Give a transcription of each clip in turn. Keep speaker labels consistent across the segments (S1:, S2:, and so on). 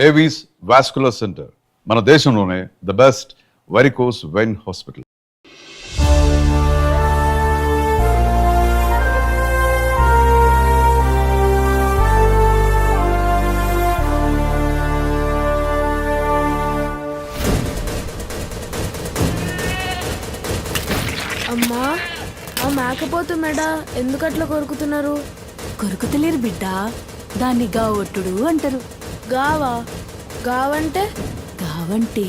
S1: Avis vascular center, మన దేశంలోనే the best varicose vein hospital.
S2: అమ్మా, ఆ మేకపోతు మెడ ఎందుకట్లా కొరుకుతున్నారు?
S3: కొరుకుతలేరు బిడ్డ, దాన్ని గావొట్టుడు అంటారు.
S2: గావా? గావంటే?
S3: గావంటే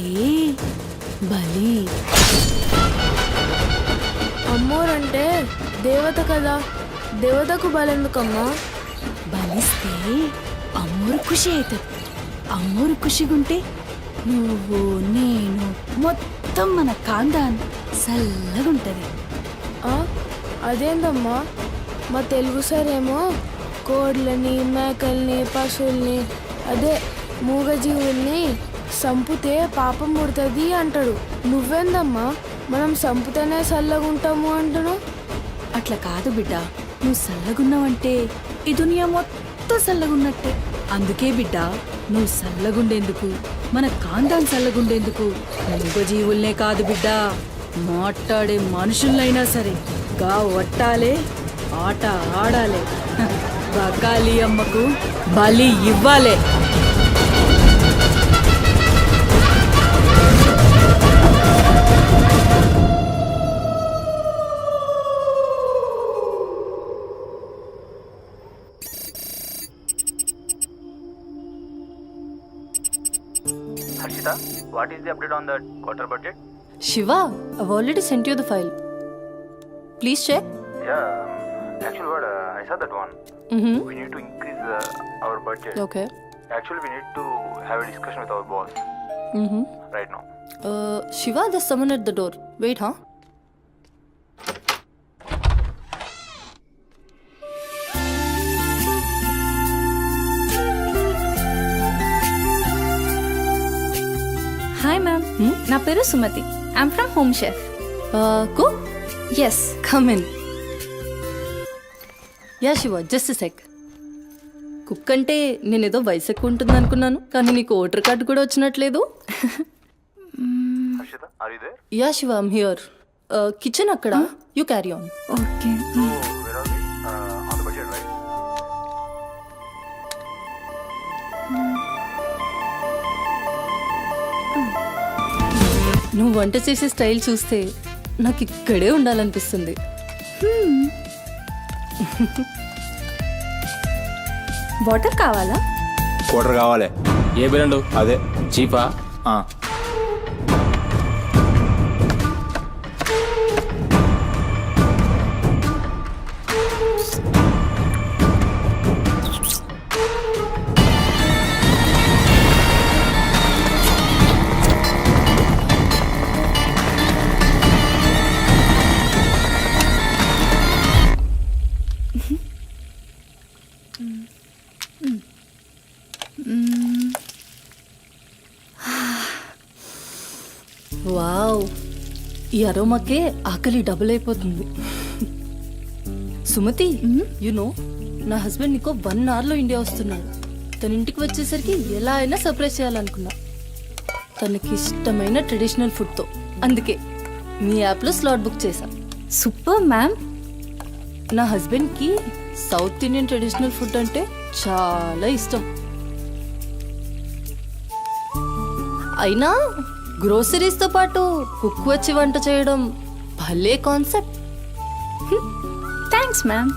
S3: బలి.
S2: అమ్మోరంటే దేవత కదా, దేవతకు బలెందుకమ్మా?
S3: బలిస్తే అమ్మోరు ఖుషి అవుతుంది. అమ్మోరు ఖుషిగుంటే నువ్వు నేను మొత్తం మన కాందాన్ చల్లగుంటది.
S2: అదేందమ్మా, మా తెలుగు సారేమో కోడ్లని, మేకల్ని, పశువుల్ని, అదే మూగజీవుల్ని సంపుతే పాపం పుడుతుంది అంటాడు. నువ్వేందమ్మా మనం సంపుతేనే చల్లగుంటాము అంటున్నావు?
S3: అట్లా కాదు బిడ్డ, నువ్వు చల్లగున్నావంటే ఈ దునియా మొత్తం చల్లగున్నట్టే. అందుకే బిడ్డ, నువ్వు చల్లగుండేందుకు, మన కాందాన్ చల్లగుండేందుకు మూగజీవుల్నే కాదు బిడ్డ, మాట్లాడే మనుషులైనా సరే గా వట్టాలే, ఆట ఆడాలే, బకాలి అమ్మకు బలి ఇవ్వాలే.
S4: Harshita, what is the update on the quarter budget?
S5: Shiva, I've already sent you the file. Please check.
S4: Yeah, actually what, I saw that one.
S5: Mm-hmm.
S4: We need to increase our budget.
S5: Okay.
S4: Actually, we need to have a discussion with our boss
S5: Mm-hmm.
S4: right now.
S5: Shiva, there's someone at the door. Wait, huh?
S6: Hi ma'am, నా పేరు సుమతి. I'm from Home Chef.
S5: Cook?
S6: Yes, come in.
S5: Yeah Shiva, just sec. Cook అంటే నేనేదో వయసు ఎక్కువ ఉంటుంది అనుకున్నాను, కానీ నీకు ఓటర్ కార్డు కూడా వచ్చినట్లేదు.
S4: Harshita, are you there?
S5: Yeah Shiva, I'm here. Kitchen అక్కడ, you carry on.
S6: Okay.
S4: So, where are we? On the budget, right?
S5: నువ్వు వంట చేసే స్టైల్ చూస్తే నాకు ఇక్కడే ఉండాలనిపిస్తుంది.
S6: వాటర్ కావాలా?
S7: క్వార్టర్ కావాలి. ఏ బిల్లు? అదే చీపా.
S5: వావ్, ఈ అరోమాకే ఆకలి డబుల్ అయిపోతుంది. సుమతి, నో నా హస్బెండ్ నీకో 1 అవర్లో ఇండియా వస్తున్నాడు. తన ఇంటికి వచ్చేసరికి ఎలా అయినా సర్ప్రైజ్ చేయాలనుకున్నా, తనకి ఇష్టమైన ట్రెడిషనల్ ఫుడ్తో. అందుకే మీ యాప్లో స్లాట్ బుక్ చేశా.
S6: Super ma'am.
S5: నా హస్బెండ్కి సౌత్ ఇండియన్ ట్రెడిషనల్ ఫుడ్ అంటే చాలా ఇష్టం. అయినా గ్రోసరీస్తో పాటు కుక్ వచ్చి వంట చేయడం భలే కాన్సెప్ట్.
S6: Thanks ma'am.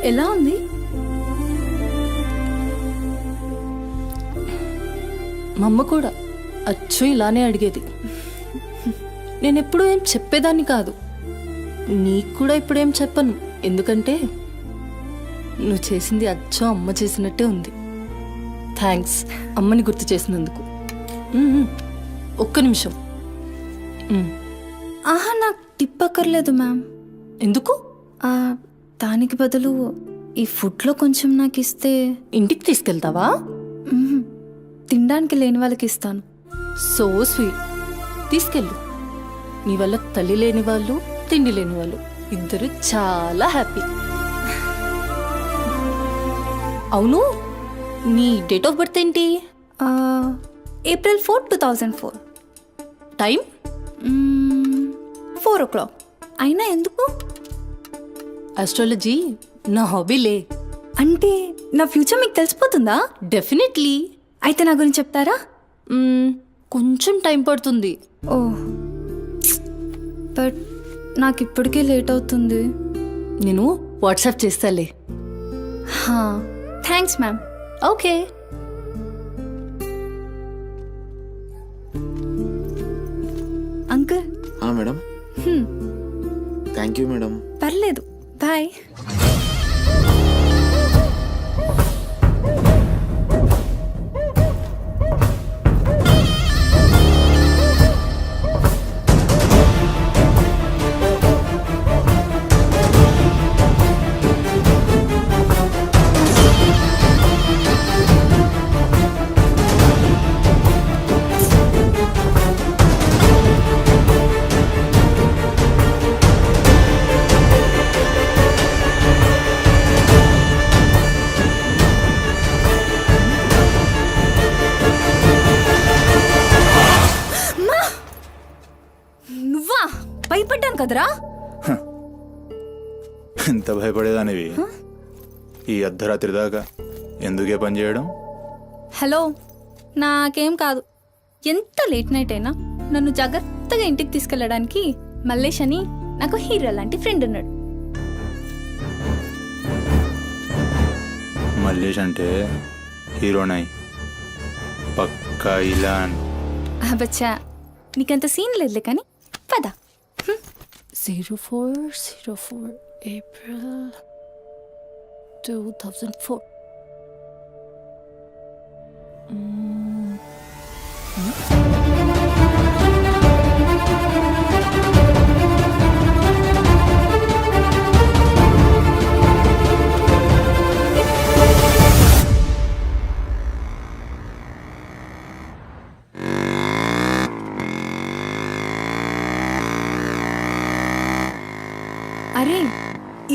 S6: ఎలా ఉంది?
S5: మా అమ్మ కూడా అచ్చు ఇలానే అడిగేది. నేను ఎప్పుడూ ఏం చెప్పేదాన్ని కాదు. నీకు కూడా ఇప్పుడేం చెప్పను, ఎందుకంటే నువ్వు చేసింది అచ్చో అమ్మ చేసినట్టే ఉంది. థ్యాంక్స్ అమ్మని గుర్తు చేసినందుకు. ఒక్క నిమిషం.
S6: ఆహా, నాకు టిప్ అక్కర్లేదు మ్యామ్.
S5: ఎందుకు?
S6: దానికి బదులు ఈ ఫుడ్లో కొంచెం నాకు ఇస్తే.
S5: ఇంటికి తీసుకెళ్తావా?
S6: మ్మ్. తినడానికి లేని వాళ్ళకి ఇస్తాను.
S5: So sweet. తీసుకెళ్ళు. నీ వల్ల తల్లి లేని వాళ్ళు, తిండి లేని వాళ్ళు ఇద్దరు చాలా హ్యాపీ. అవును, నీ డేట్ ఆఫ్ బర్త్ ఏంటి?
S6: April 4, 2004.
S5: టైం?
S6: 4 o'clock. అయినా ఎందుకు?
S5: ఆస్ట్రాలజీ నా హాబీలే.
S6: అంటే నా ఫ్యూచర్ మీకు తెలిసిపోతుందా?
S5: డెఫినెట్లీ.
S6: అయితే నా గురించి చెప్తారా?
S5: కొంచెం టైం పడుతుంది.
S6: ఓ, బట్ నాకు ఇప్పటికే లేట్ అవుతుంది.
S5: నేను వాట్సాప్ చేస్తాలే.
S6: Thanks ma'am.
S5: Okay.
S6: Uncle.
S8: Madam. Thank you madam.
S6: పర్లేదు, బాయ్. నువ్వా? భయపడ్డాను కదరా.
S9: ఎంత భయపడేదానివి ఈ అర్ధరాత్రి దాకా? ఎందుకే పని చేయడం?
S6: హలో, నాకేం కాదు. ఎంత లేట్ నైట్ అయినా నన్ను జాగ్రత్తగా ఇంటికి తీసుకెళ్ళడానికి మల్లేష్ అని నాకు హీరో లాంటి ఫ్రెండ్ ఉన్నాడు.
S9: మల్లేష్ అంటే హీరోనై పక్కా ఇలాన్.
S6: బచ్చా, నీకంత సీన్ లేదులే కానీ పద.
S5: 0404 April 2004.
S6: అరే,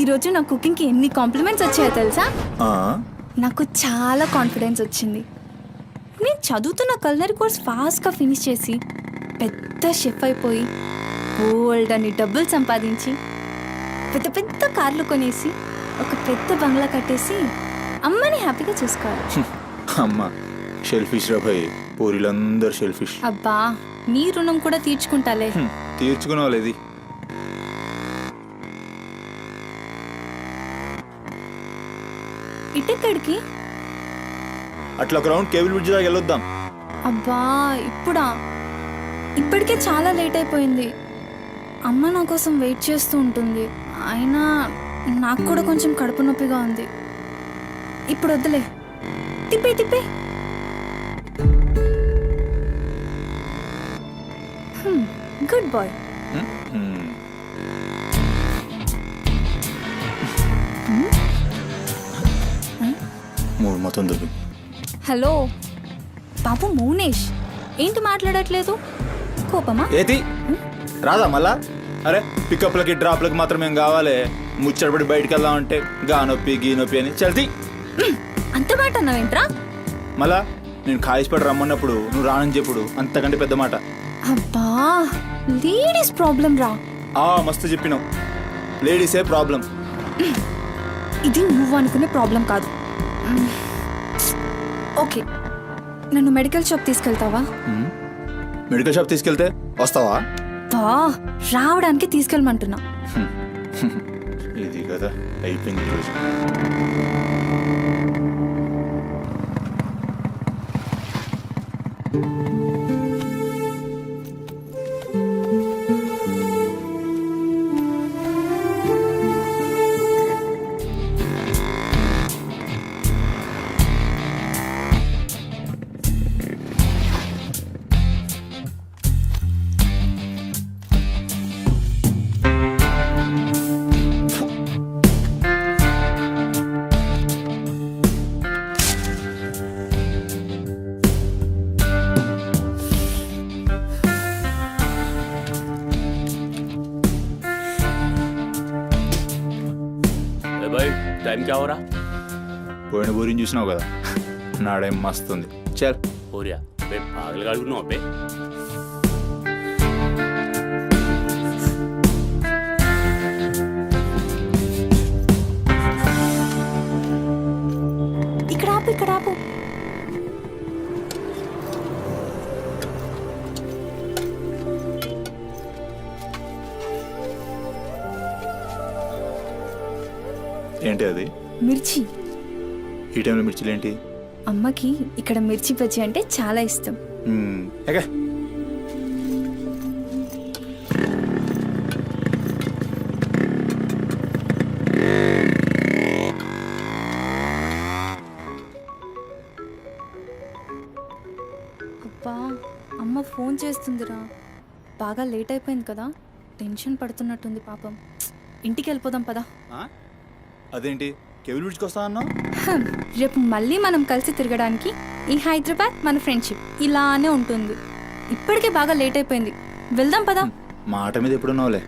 S6: ఈరోజు నా కుకింగ్కి ఎన్ని కాంప్లిమెంట్స్ వచ్చాయో తెలుసా? నాకు చాలా కాన్ఫిడెన్స్ వచ్చింది. నేను చదువుతున్న కల్నరీ కోర్స్ ఫాస్ట్గా ఫినిష్ చేసి పెద్ద షెఫ్ అయిపోయి బోల్డ్ అని డబ్బులు సంపాదించి పెద్ద పెద్ద కార్లు కొనేసి ఒక పెద్ద బంగ్లా కట్టేసి అమ్మని హ్యాపీగా చూసుకోవాలి.
S9: అమ్మ షెల్ఫిష్ రా భయ్, పూరిలందరూ షెల్ఫిష్.
S6: అబ్బా, నీ రుణం కూడా తీర్చుకుంటాలే.
S9: తీర్చుకునే వాళ్ళది.
S6: ఇటెక్కడికి?
S9: అట్లా గ్రౌండ్ కేబుల్ బ్రిడ్జ్ దాకా వెళ్ళొద్దాం.
S6: అబ్బా, ఇప్పుడా? ఇప్పటికే చాలా లేట్ అయిపోయింది. అమ్మ నా కోసం వెయిట్ చేస్తూ ఉంటుంది. అయినా నాకు కూడా కొంచెం కడుపు నొప్పిగా ఉంది. ఇప్పుడు వద్దులే, తిప్పే తిప్పే. Good boy.
S9: మూడు మొత్తం దుబ్బి.
S6: హలో బాబు మౌనేష్, ఏంటి మాట్లాడట్లేదు? కోపమా?
S9: ఏది రాదా మళ్ళా? అరే పికప్లకి డ్రాప్లకి మాత్రం ఏం కావాలి? ముచ్చటపడి బయటికి వెళ్దామంటే గా నొప్పి గీ నొప్పి అని చల్తీ.
S6: అంత మాట అన్నావేంట్రా?
S9: మళ్ళా నేను కాలేజ్పడి రమ్మన్నప్పుడు నువ్వు రానని చెప్పుడు అంతకంటే పెద్ద మాట.
S6: అబ్బా, లేడీస్ ప్రాబ్లం రా.
S9: మస్తు చెప్పినావు, లేడీసే ప్రాబ్లం.
S6: ఇది నువ్వు అనుకునే ప్రాబ్లం కాదు. ఓకే, నన్ను మెడికల్ షాప్ తీసుకెళ్తావా?
S9: మెడికల్ షాప్ తీసుకెళ్తే వస్తావా?
S6: రావడానికి తీసుకెళ్ళమంటున్నా.
S9: ఇది కదా అయిపోయింది రోజు.
S4: क्या हो रहा?
S9: పోయిన బోరిని చూసినావు కదా నాడేం మస్తుంది. చల్
S4: हो रहा बे पागल गाड़ी को बे
S6: ఇక్కడ ఆపు, ఇక్కడ ఆపు.
S9: ఏంటి అది?
S6: మిర్చి.
S9: ఈ టైంలో మిర్చిలు ఏంటి?
S6: అమ్మకి ఇక్కడ మిర్చి బజ్జీ అంటే చాలా ఇష్టం.
S9: ఎగా
S6: అబ్బా, అమ్మ ఫోన్ చేస్తుందిరా. బాగా లేట్ అయిపోయింది కదా, టెన్షన్ పడుతున్నట్టుంది పాపం. ఇంటికి వెళ్ళిపోదాం పదా.
S9: అదేంటి కేబుల్ విడిచుకొస్తా అన్నావు?
S6: రేపు మళ్ళీ మనం కలిసి తిరగడానికి ఈ హైదరాబాద్ మన ఫ్రెండ్షిప్ ఇలానే ఉంటుంది. ఇప్పటికే బాగా లేట్ అయిపోయింది, వెళ్దాం పదా.
S9: మాట మీద ఎప్పుడున్నావులే.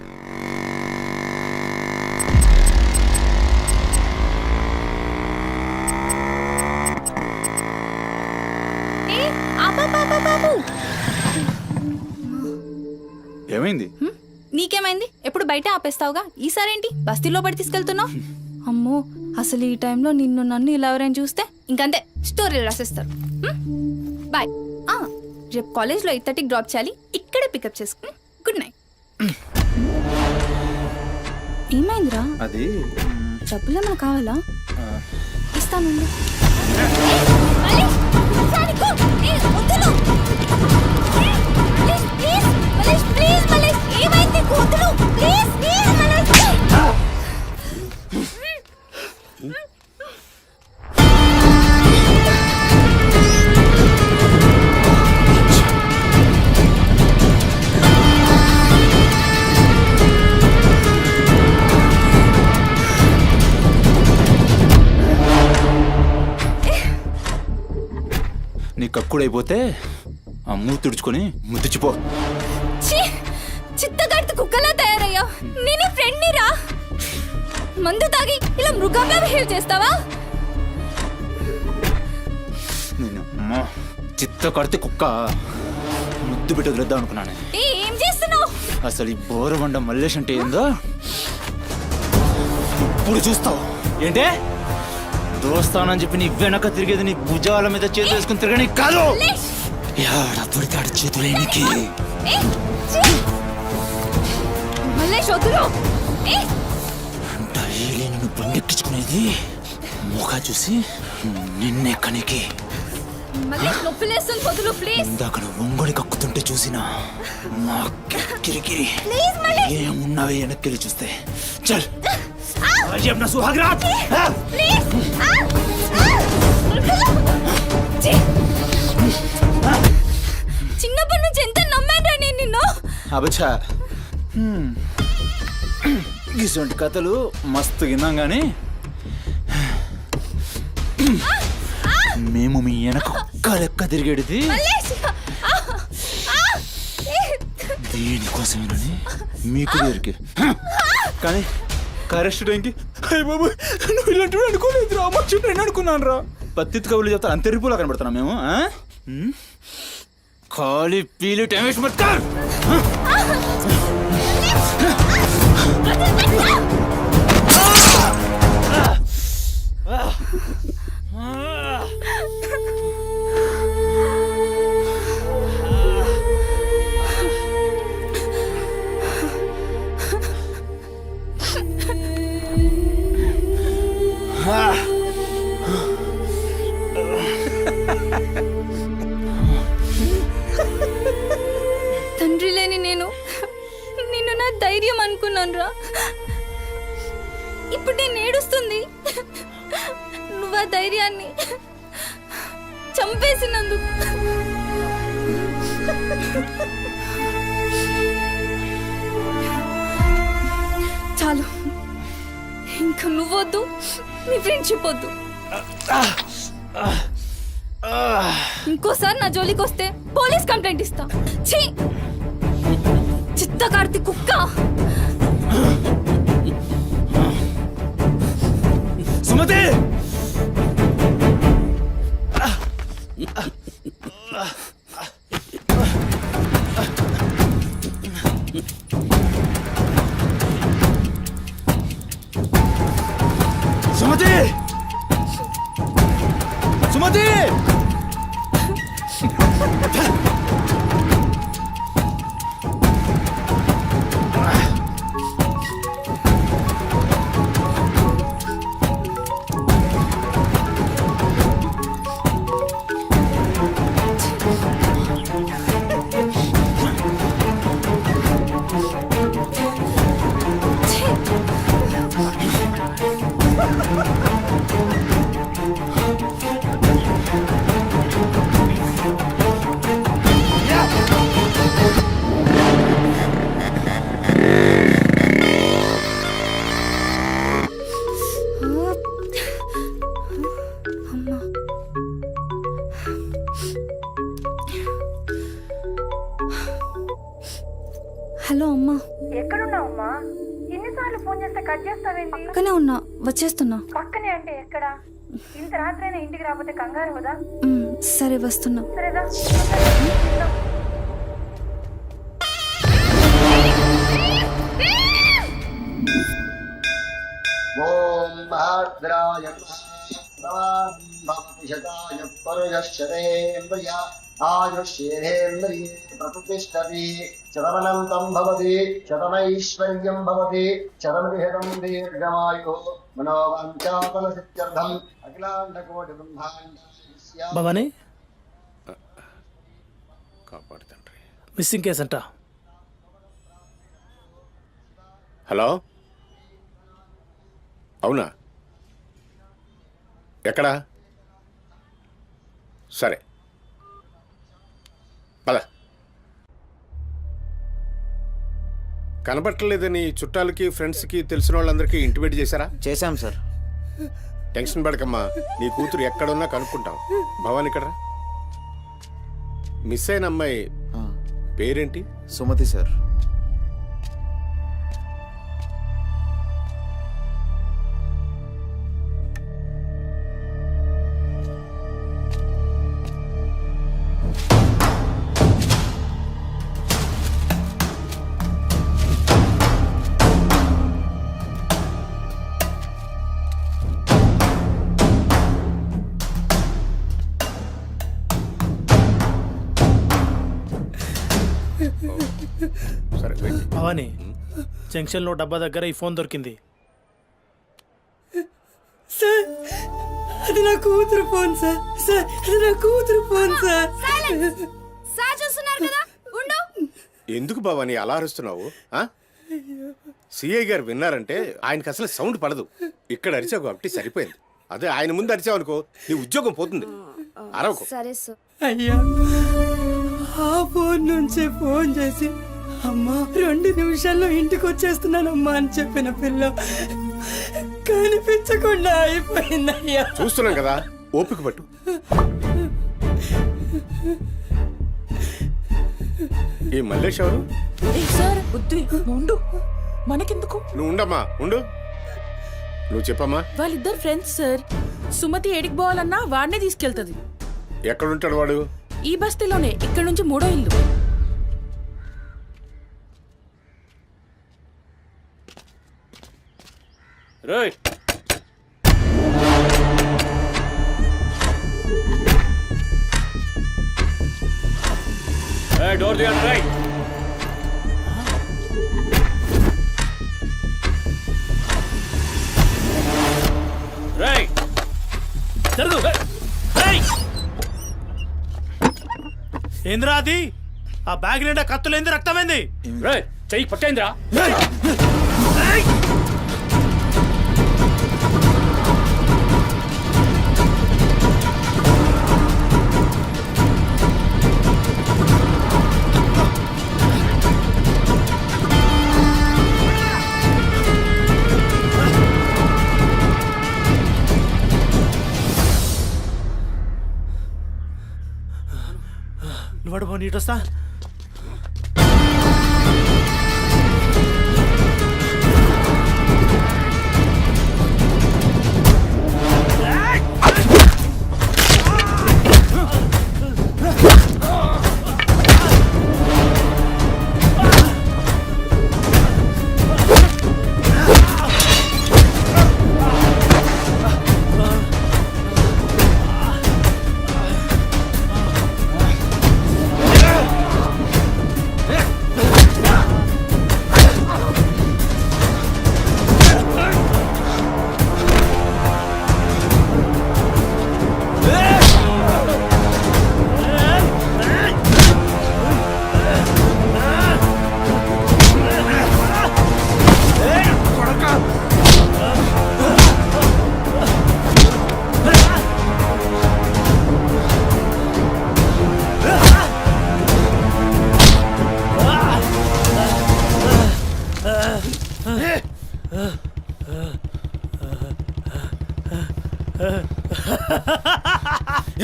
S9: ఏమైంది?
S6: నీకేమైంది? ఎప్పుడు బయట ఆపేస్తావుగా, ఈసారేంటి బస్తీలో పడి తీసుకెళ్తున్నావు? అమ్మో, అసలు ఈ టైంలో నిన్ను నన్ను ఇలా ఎవరైనా చూస్తే ఇంకంతే, స్టోరీలు రాసేస్తారు. బాయ్. రేపు కాలేజ్లో 8:30కి డ్రాప్ చేయాలి, ఇక్కడే పికప్ చేసుకుని. Good night. ఏమైందిరా?
S9: అది
S6: డబ్బులు ఏమైనా కావాలా? ఇస్తాను.
S9: నీ కక్కుడైపోతే ఆ మూతి తుడుచుకొని ముద్దుచిపో.
S6: చిత్తగడితే కుక్కలా తయారయ్యా. నేను ఫ్రెండ్ నీరా. మందు తాగి ఇలా మృగంగా బిహేవ్ చేస్తావా?
S9: నేను చిత్త కడితే కుక్క ముద్దు పెట్టి వదిలేద్దాం అనుకున్నాను.
S6: ఏం చేస్తున్నావు?
S9: అసలు ఈ బోరబండ మల్లేష్ అంటే ఏందో ఇప్పుడు చూస్తావు. ఏంటే దోస్తానని చెప్పి నీ వెనక తిరిగేది నీ భుజాల మీద చేతులు వేసుకుని తిరగని కాదు. పడితాడు చేతులేనికి. డైలీ నిన్ను బండెక్కించుకునేది ముఖ చూసి నిన్నెక్కనికి. ఇందాక ఒంగొని కక్కుతుంటే చూసినా మా కిరికిరి ఏమున్నావే వెనక్కి చూస్తే. చల్ अपना सुहाग रात
S6: చిన్నప్పటి నుంచి ఎంత నమ్మాను నేను నిన్ను.
S9: అబచ్చా ఇటువంటి కథలు మస్తు విన్నాం కానీ మేము మీ వెనక ఒక్క లెక్క తిరిగేది దేనికోసమేనని మీకు దొరికి. కానీ కరెస్ట్ టైంకి అయ్య బాబు నువ్వు ఇలాంటి అనుకోలేదు రా, అమ్మ చుట్టూ అనుకున్నాను రా. పత్తిత్ కబుర్లు చెప్తాను అంత రిపులా కనబడుతున్నాం మేము. ఖాళీ పీలి టైం వేస్ట్ మత్ కర్.
S6: తండ్రి లేని నేను నిన్ను నా ధైర్యం అనుకున్నాను రా. ఇప్పుడు నేను ఏడుస్తుంది. నువ్వు ఆ ధైర్యాన్ని చంపేసినందుకు. చాలు, ఇంకా నువ్వొద్దు, నీ ఫ్రెండ్షిప్ వద్దు. ఇంకోసారి నా జోలికి వస్తే పోలీస్ కంప్లైంట్ ఇస్తా. ఛీ, చిత్తకార్తి కుక్క.
S9: సుమతి సుమతి సుమతి
S6: అమ్మా హలో అమ్మా
S8: ఎక్కడున్నావమ్మా? ఎన్నిసార్లు ఫోన్ చేస్తే కట్ చేస్తావేంటి?
S6: పక్కనే ఉన్నా, వచ్చేస్తున్నా.
S8: పక్కనే అంటే ఎక్కడ? ఇంత రాత్రైనా ఇంటికి రాకపోతే కంగారు కదా?
S6: సరే వస్తున్నా.
S8: సరేదా?
S10: ఓం భద్రాయ శతాయ పరుయశ్చరేంద్రియ ఆయుష్యేంద్రియే ప్రతిష్టతి శతమనంతం భవతి శతమైశ్వర్యం భవతి శతమృహదం దీర్ఘమాయు మనోవాంఛాఫల సిద్ధ్యర్థం అఖిలాండకోటి బ్రహ్మాండ
S11: భవానీ
S7: కాపాడు తండ్రి.
S11: మిస్సింగ్ కేసు అంట.
S7: హలో, అవునా? ఎక్కడా? సరే పద. కనబట్టలేదని చుట్టాలకి ఫ్రెండ్స్కి తెలిసిన వాళ్ళందరికీ ఇంటిమేట్ చేశారా?
S9: చేశాం సార్.
S7: టెన్షన్ పడకమ్మా, నీ కూతురు ఎక్కడున్నా కనుక్కుంటాం. భవాని ఇక్కడ మిస్ అయిన అమ్మాయి పేరేంటి?
S9: సుమతి సార్.
S7: సరే వెయిట్.
S11: భవానీ, జంక్షన్లో డబ్బా దగ్గర ఈ ఫోన్ దొరికింది.
S3: సార్, అది నా కూతురు ఫోన్ సార్. సార్, అది నా కూతురు ఫోన్ సార్.
S6: సార్ చూస్తున్నారు కదా, ఉండు.
S7: ఎందుకు భవాని అలా అరుస్తున్నావు? సిఐ గారు విన్నారంటే ఆయనకి అసలు సౌండ్ పడదు. ఇక్కడ అరిచావు కాబట్టి సరిపోయింది. అదే ఆయన ముందు అరిచావు అనుకో, నీ ఉద్యోగం పోతుంది. అరవకు.
S6: సరే సార్.
S3: అయ్యా, ఆ ఫోన్ నుంచే ఫోన్ చేసి అమ్మా 2 నిమిషాల్లో ఇంటికి వచ్చేస్తున్నానమ్మా అని చెప్పిన పిల్ల కనిపించకుండా అయిపోయిందయ్యా.
S7: చూస్తున్నాం కదా, ఓపిక పట్టు. ఈ మల్లేష్ ఎవరు?
S3: సార్ బుద్ధి ఉండు, మనకెందుకు?
S7: నువ్వు ఉండమ్మా, ఉండు. నువ్వు చెప్పమ్మా.
S3: వాళ్ళిద్దరు ఫ్రెండ్స్ సార్. సుమతి ఏడికి పోవాలన్నా వాడినే తీసుకెళ్తది.
S7: ఎక్కడుంటాడు వాడు?
S3: ఈ బస్తీలోనే, ఇక్కడ నుంచి 3వ ఇల్లు.
S4: Right. Door the right. Right.
S11: జరుగు. ఏంద్రా అది? ఆ బ్యాగ్ నిండా కత్తులేంది, రక్తమైంది?
S4: రైట్, చెయ్యి పట్టేంద్రా.
S11: నువ్వు నీటొస్తా.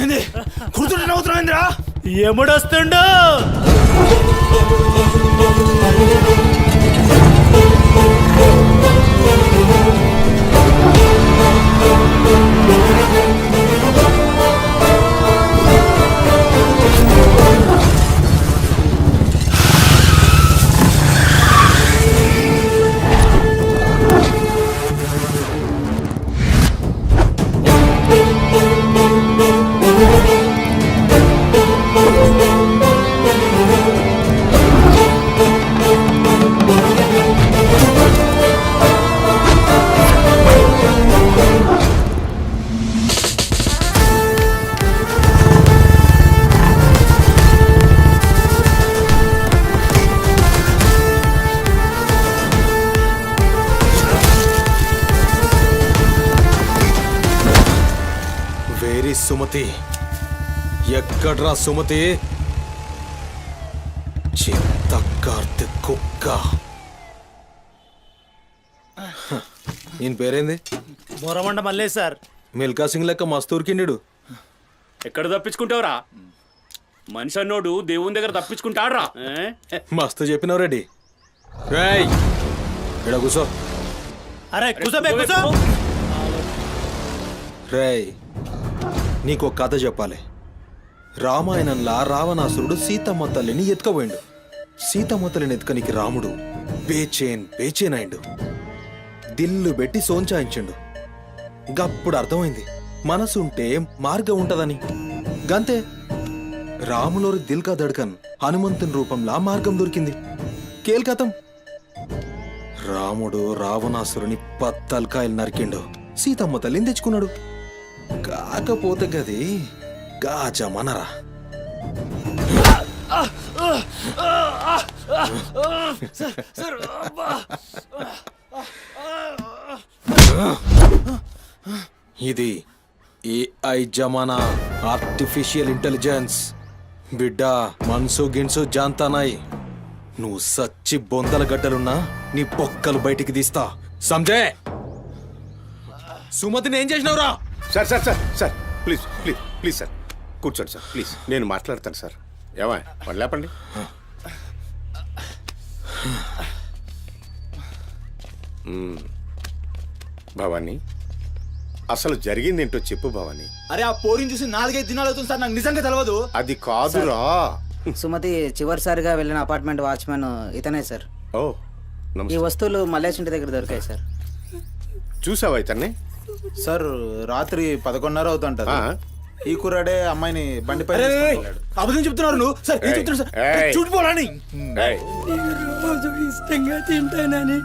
S9: ఏంది కూతురు నవ్వుతున్నాయిందిరా?
S11: ఎముడొస్తుండు?
S9: వేరి సుమతి, ఎక్కడ్రా సుమతి? చిత్త కార్తె కుక్క. ఈయన పేరేంది?
S11: బొరమండ మల్లేష్ సార్.
S9: మిల్కా సింగ్ లెక్క మస్తు ఉరికిండు.
S12: ఎక్కడ తప్పించుకుంటావురా? మనిషి అన్నోడు దేవుని దగ్గర తప్పించుకుంటాడ్రా.
S9: మస్తు చెప్పినావు రెడ్డి. రేయ్ ఇక్కడ కూసో.
S11: అరే కూసోబే కూసో.
S9: రేయ్ నీకు ఒక కథ చెప్పాలి. రామాయణంలా రావణాసురుడు సీతమ్మ తల్లిని ఎత్తుకపోయిండు. సీతమ్మ తల్లిని ఎత్తుకనికి రాముడు బేచేన్ అయిండు. దిల్లు పెట్టి సోంచాయించిండు. గప్పుడు అర్థమైంది మనసుంటే మార్గం ఉంటదని. గంతే రాములోరి దిల్ కా దడ్కన్ హనుమంతుని రూపంలా మార్గం దొరికింది. కేల్కతం రాముడు రావణాసురుని పత్తల్కాయలు నరికిండు. సీతమ్మ తల్లిని తెచ్చుకున్నాడు. కాకపోతే గది గాజమనరా. ఇది ఏఐ జమానా, ఆర్టిఫిషియల్ ఇంటెలిజెన్స్. బిడ్డ మనసు గిన్సు జాంతానాయి. నువ్వు సచ్చి బొందల గడ్డలున్నా నీ పొక్కలు బయటికి తీస్తా. సంజయ్ సుమతిని ఏం చేసినావురా?
S7: Sir sir sir sir please please please sir కూర్చోండి సార్ ప్లీజ్. నేను మాట్లాడతాను సార్. ఏమా వాళ్ళు లేపండి. భవానీ, అసలు జరిగిందేంటో చెప్పు భవానీ.
S9: అరే ఆ పోరిని చూసి 4-5 దినాలు అవుతుంది సార్. నాకు నిజంగా తెలియదు.
S7: అది కాదురా.
S3: సుమతి చివరిసారిగా వెళ్ళిన అపార్ట్మెంట్ వాచ్మెన్ ఇతనే సార్.
S7: ఓ
S3: ఈ
S7: నమస్తే.
S3: వస్తువులు మల్లేష్ ఇంటి దగ్గర దొరికాయి సార్.
S7: చూసావా ఇతన్ని?
S13: సార్ రాత్రి 11:30 అవుతుంటది.
S7: ఆ.
S13: ఈ కుర్రాడే అమ్మాయిని బండిపై
S9: అబద్ధం చెప్తున్నారు నువ్వు. సార్ ఏం చెప్తున్నారు సార్?
S7: ఏయ్.
S9: చూడిపోవాలని
S7: ఏయ్,
S3: రోజు ఇష్టంగా తింటానని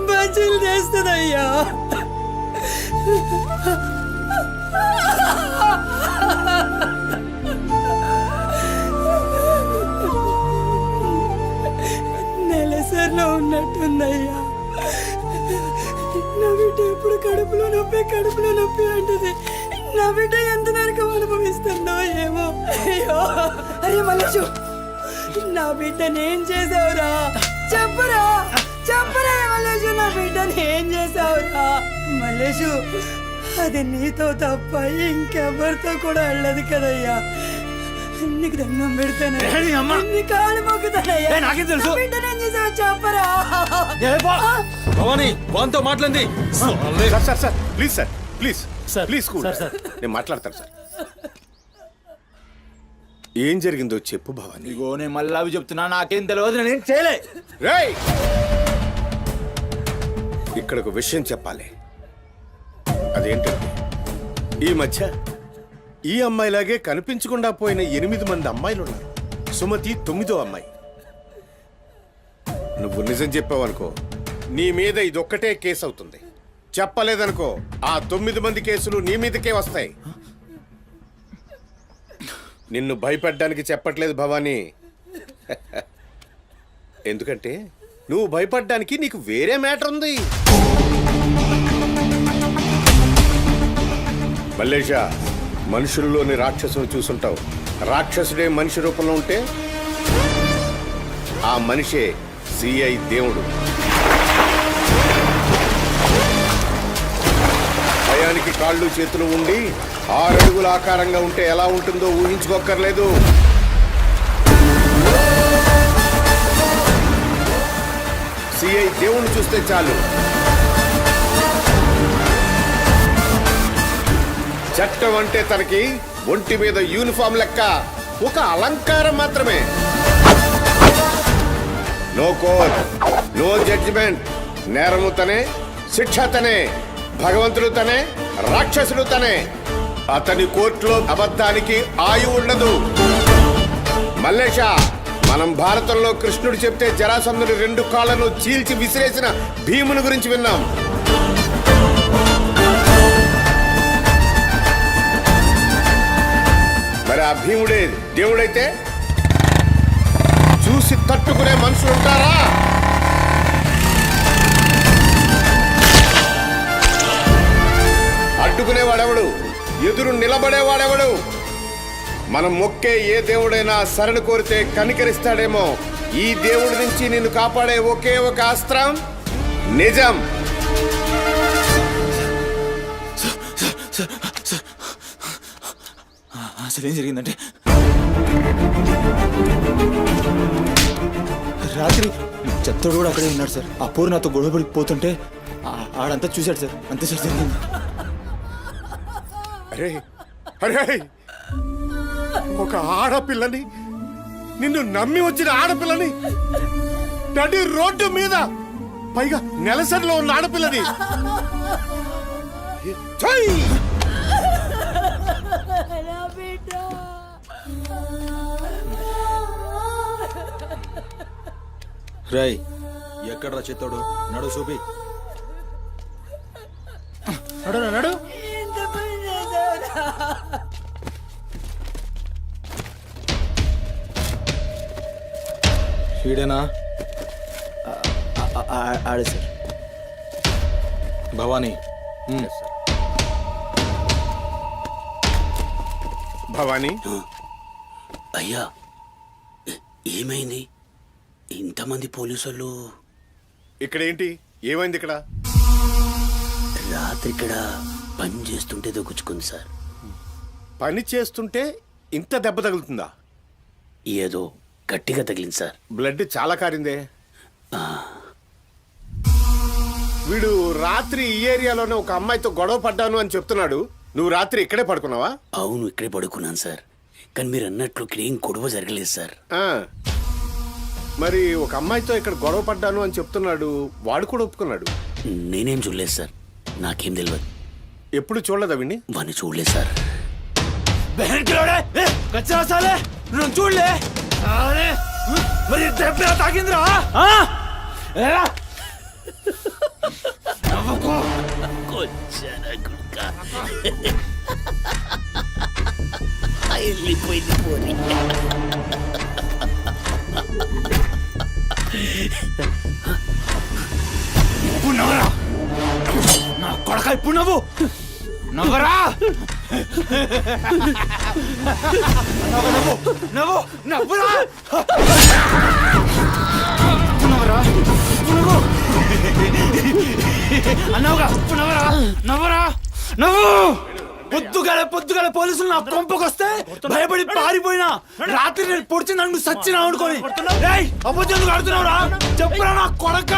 S3: బజ్జీలు చేస్తుందయ్యా. నెలసరిలో ఉన్నట్టుందయ్యా. నా బిడ్డ ఎప్పుడు కడుపులో నొప్పి అంటది. నా బిడ్డ ఎంత నరకం అనుభవిస్తుందో ఏమో. అయ్యో అరే మల్లేషు, నా బిడ్డ నేను చేసావురా? చెప్పరా మల్లేషు, నా బిడ్డ నేను చేసావురా? మల్లేషు, అది నీతో తప్ప ఇంకెవరితో కూడా వెళ్ళదు కదయ్యా. నీకు దండం పెడతాను, నీ కాళ్ళు మొక్కుతానయ్యా.
S9: నాకేం తెలుసు?
S3: నా బిడ్డ నేను చేసావు చెప్పరా?
S9: భవానీ వాంతో మాట్లాడింది.
S7: Sir sir sir please sir please
S11: sir,
S7: please cool.
S11: Sir, sir.
S7: నేను మాట్లాడతాను సార్. ఏం జరిగిందో చెప్పు భవానీ.
S13: ఇగో నేను మళ్ళీ అవి చెప్తున్నా, నాకేం తెలియదు, నేనేం చేయలే.
S7: రేయ్, ఇక్కడ ఒక విషయం చెప్పాలి. అదేంటంటే ఈ మధ్య ఈ అమ్మాయిలాగే కనిపించకుండా పోయిన 8 మంది అమ్మాయిలు ఉన్నారు. సుమతి 9వ అమ్మాయి. నువ్వు నిజం చెప్పావనుకో, నీ మీద ఇదొక్కటే కేసు అవుతుంది. చెప్పలేదనుకో, ఆ 9 మంది కేసులు నీ మీదకే వస్తాయి. నిన్ను భయపడ్డానికి చెప్పట్లేదు భవానీ. ఎందుకంటే నువ్వు భయపడ్డానికి నీకు వేరే మ్యాటర్ ఉంది. మల్లేషా, మనుషుల్లోని రాక్షసుని చూసుంటావు. రాక్షసుడే మనిషి రూపంలో ఉంటే ఆ మనిషే సిఐ దేవుడు. విగ్రహానికి కాళ్ళు చేతులు ఉండి 6 అడుగుల ఆకారంగా ఉంటే ఎలా ఉంటుందో ఊహించుకోక్కర్లేదు. సిఐ దేవుణ్ణి చూస్తే చాలు చట్టం అంటే తనకి ఒంటి మీద యూనిఫామ్ లెక్క ఒక అలంకారం మాత్రమే. No court, no judgement. నేరము తనే, శిక్ష తనే, భగవంతుడు తనే, రాక్షసుడు తనే. అతని కోర్టులో అబద్ధానికి ఆయువు ఉండదు. మల్లేష, మనం భారతంలో కృష్ణుడు చెప్తే జరాసంధుడి 2 కాళ్ళను చీల్చి విసిరేసిన భీముని గురించి విన్నాం. మరి ఆ భీముడే దేవుడైతే చూసి తట్టుకునే మనుషులు ఉంటారా? అడ్డుకునేవాడెవడు? ఎదురు నిలబడేవాడెవడు? మనం మొక్కే ఏ దేవుడైనా శరణు కోరితే కనికరిస్తాడేమో. ఈ దేవుడి నుంచి నిన్ను కాపాడే ఒకే ఒక అస్త్రం నిజం.
S9: అసలు ఏం జరిగిందంటే రాత్రి చెత్తోడు కూడా అక్కడే ఉన్నాడు సార్. ఆ పోరు నాతో గొడవపడి పోతుంటే ఆడంతా చూశాడు సార్. అంతే సార్ జరిగింది.
S7: అరే అరే, ఒక ఆడపిల్లని, నిన్ను నమ్మి వచ్చిన ఆడపిల్లని నడి రోడ్డు మీద, పైగా నెలసరిలో ఉన్న ఆడపిల్లని ఛై!
S9: రాయ్ ఎక్కడ్రా చెత్తోడు? నడు చూపి.
S11: నడు
S9: వీడేనా? ఆడే సార్. భవానీ.
S7: భవానీ,
S12: అయ్యా ఏమైంది? ఇంతమంది పోలీసులు
S7: ఇక్కడ ఏంటి? ఏమైంది ఇక్కడ?
S12: రాత్రి ఇక్కడ పని చేస్తుంటే దొక్కుచుకుంది సార్.
S7: పని చేస్తుంటే ఇంత దెబ్బ తగులుతుందా?
S12: ఏదో గట్టిగా తగిలింది సార్.
S7: బ్లడ్ చాలా కారిందే. వీడు రాత్రి ఈ ఏరియాలోనే ఒక అమ్మాయితో గొడవ పడ్డాను అని చెప్తున్నాడు. నువ్వు రాత్రి ఇక్కడే పడుకున్నావా?
S12: అవును, ఇక్కడే పడుకున్నాను సార్. కానీ మీరు అన్నట్లు ఇక్కడ ఏం గొడవ జరగలేదు సార్.
S7: మరి ఒక అమ్మాయితో ఇక్కడ గొడవ పడ్డాను అని చెప్తున్నాడు. వాడు కూడా ఒప్పుకున్నాడు.
S12: నేనేం చూడలేదు సార్. నాకేం తెలియదు.
S7: ఎప్పుడు చూడలేదా విని?
S12: వాడిని చూడలేదు సార్.
S11: చూడలే మరి దెబ్బ తాకిందిరా?
S12: వెళ్ళిపోయింది పోనీ.
S11: ఇప్పుడు నవ్వరా నా కొడక, ఇప్పుడు నవ్వు నవ్వరా, నవ్వు నవ్వు నవ్వురా, నవ్వరా, నవ్వు అన్నావుగా, నవ్వరా, నవ్వరా, నవ్వు. పొద్దుగాల పోలీసులు నా కొంపకొస్తే భయపడి పారిపోయినా, రాత్రి నేను పొడిచి నన్ను సచ్చినా అనుకోని అబద్ధం ఆడుతున్నావురా? చెప్పురా నా కొడక.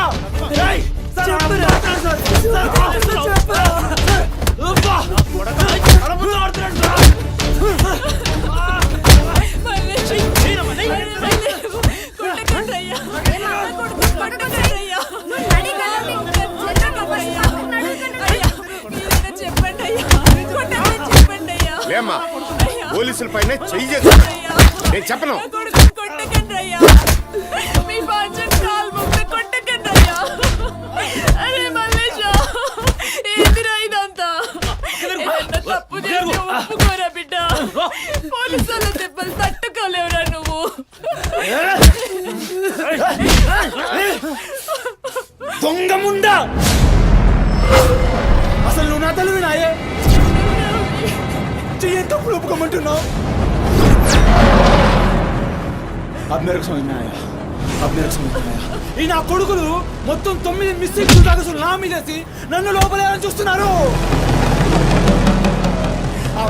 S7: లేమ్మా, పోలీసుల పైన చెయ్యి. నేను చెప్పను.
S2: తట్టుకోలేవురా నువ్వు.
S11: దొంగముండా, అసలు నువ్వు నా తల్లి నాయే చెయ్యి తప్పులు ఒప్పుకోమంటున్నావు. ఈ నా కొడుకులు మొత్తం 9 మిస్సింగ్ దాకా నా మీదేసి నన్ను లోపలేదని చూస్తున్నారు.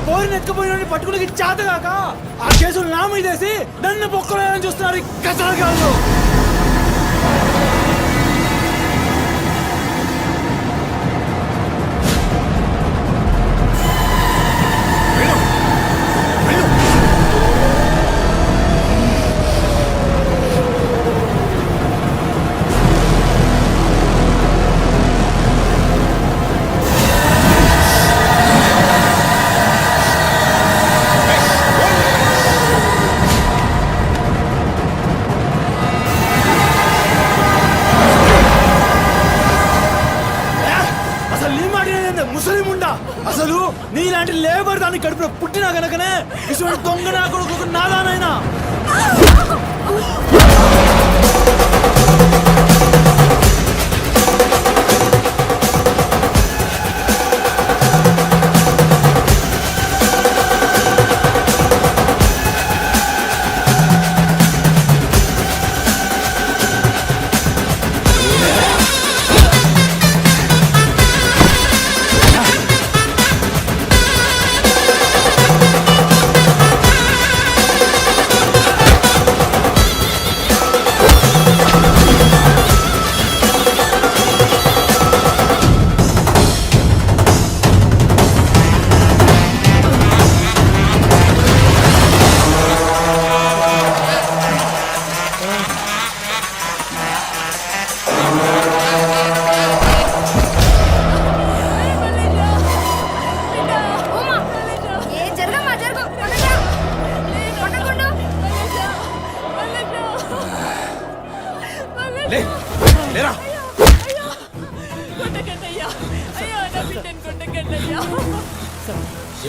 S11: పోరిని ఎత్తుకుపోయిన పట్టుకుని చేతగాక ఆ కేసులు నా మీదేసి నన్ను పొక్కలేదని చూస్తున్నారు ఈ కసరగాళ్ళు. అసలు నీలాంటి లేబర్ దాన్ని కడుపులో పుట్టినా గనకనే ఇటువంటి దొంగ నా కొడుకు నాదానైనా.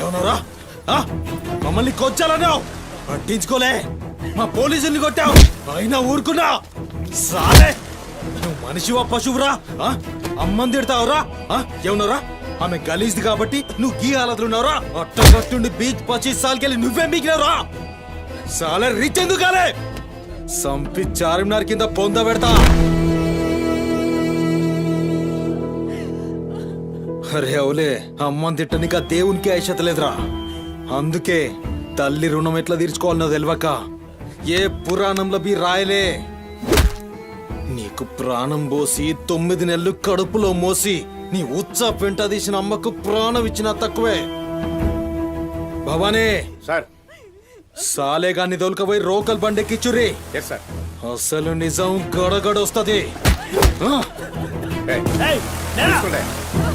S11: ఏమన్నారా? మమ్మల్ని కొచ్చాలన్నావు, పట్టించుకోలే. మా పోలీసుల్ని కొట్టావు, అయినా ఊరుకున్నా. సాలే నువ్వు మనిషివా పశువురా? అమ్మని తిడతావురా? ఏమన్నారా? ఆమె గలీజ్ది కాబట్టి నువ్వు గీ హాలతులు ఉన్నావురా? అట్టగట్టుండి బీచ్ 25 సార్కెళ్ళి నువ్వే మిగిలినవురా? సాలే రిచ్ ఎందుకు కాలే? సంపి చార్మినార్ కింద పొంద పెడతా. అరే అవులే, అమ్మని తిట్టనిక దేవునికి ఐషత లేదురా. అందుకే తల్లి రుణం ఎట్లా తీర్చుకోవాలన్నో తెలియక ఏ పురాణంలో బి రాయలే. నీకు ప్రాణం పోసి 9 నెలలు కడుపులో మోసి నీ ఉచ్చ పెంట తీసిన అమ్మకు ప్రాణం ఇచ్చినా తక్కువే. భవానీ
S7: సార్,
S11: సాలేగాన్ని తోలుకపోయి రోకల్ బండెక్కిచ్చురి. అసలు నిజం గడగడొస్తది.